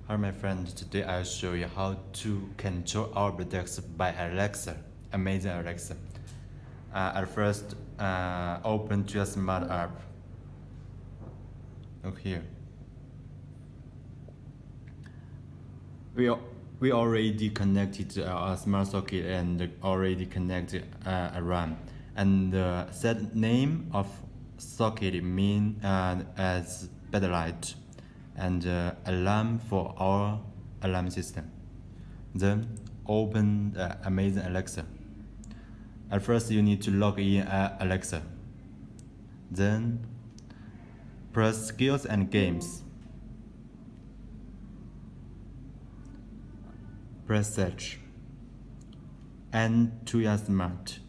Hi my friend, today I'll show you how to control our products by Alexa, amazing Alexa. At first, open your smart app. Look here. We already connected our smart socket and already connected a RAM. And the set name of socket mean as backlight and alarm for our alarm system. Then open the amazing Alexa. At first you need to log in Alexa. Then press skills and games. Press search and to your smart.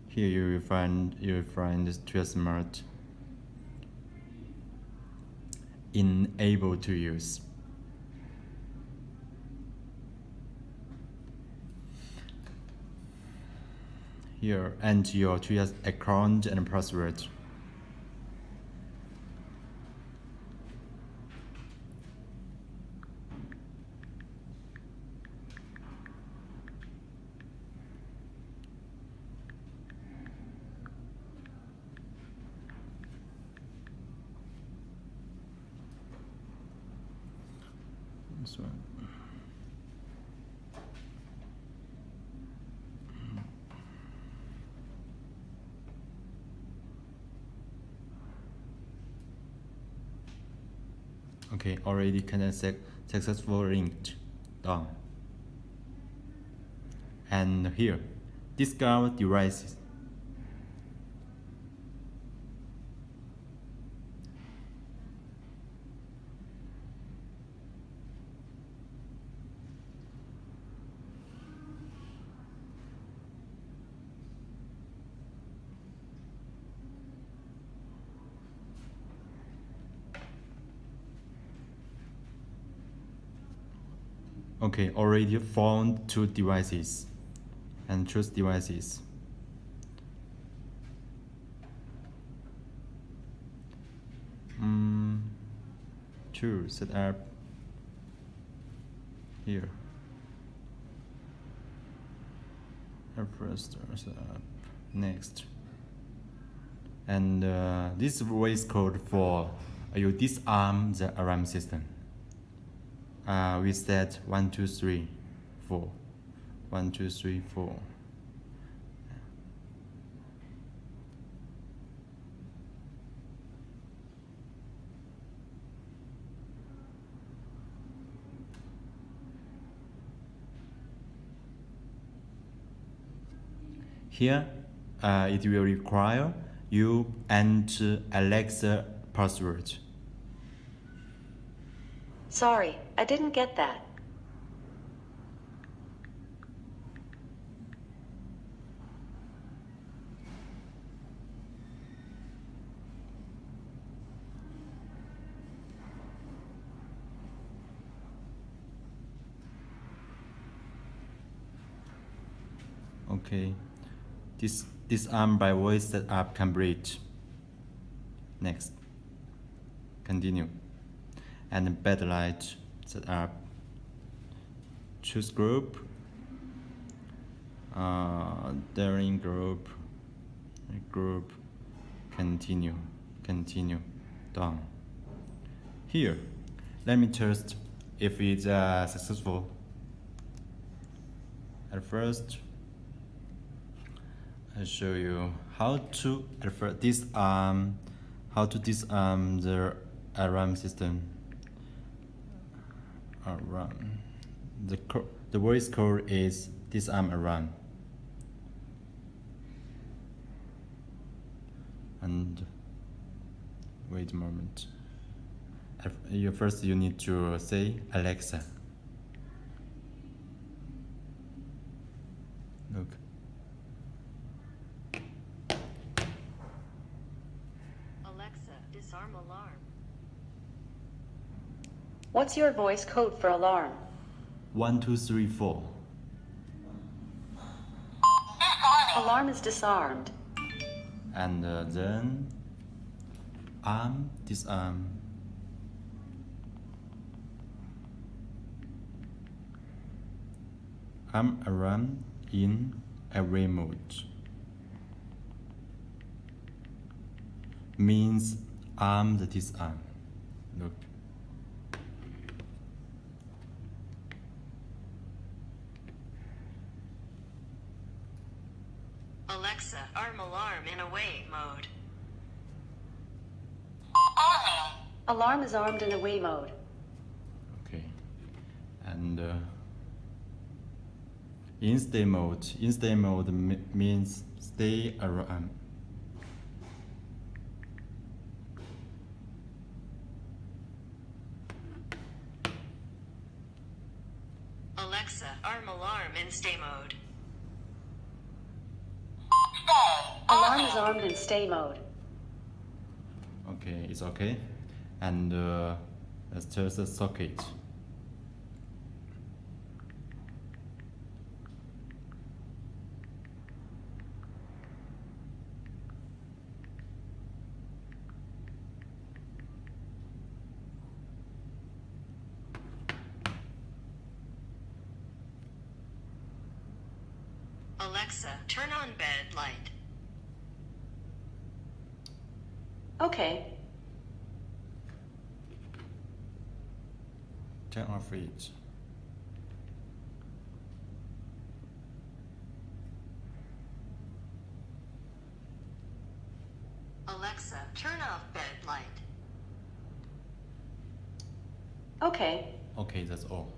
Here you will find Tuya Smart enable to use. Here enter your Tuya account and password. This one. Okay, already connected, successful linked. Done. And here, discover devices. Okay, already found two devices and choose devices. Choose set up here. First set up next. And this voice code for you disarm the alarm system. We set 1 2 3 4 1 2 3 4. Here, it will require you enter Alexa password. Sorry, I didn't get that. Okay, disarm by voice setup complete. Next, continue. And backlight setup. Choose group. Daring group. Continue. Done. Here, let me test if it's successful. At first, I'll show you how to disarm the alarm system. Alarm. The voice code is disarm alarm. And wait a moment. First you need to say Alexa. Look. Alexa, disarm alarm. What's your voice code for alarm? 1 2 3 4. Alarm is disarmed. and then arm, disarm. Arm around in array mode means arm the disarm. Look. Alexa, arm alarm in away mode. Alarm is armed in away mode. Okay, and in stay mode. In stay mode means stay around. Alexa, arm alarm in stay mode. Alarm is armed in stay mode. Okay, it's okay. And let's test the socket. Alexa, turn on bed light. Okay. Turn off it. Alexa, turn off bed light. Okay. Okay, that's all.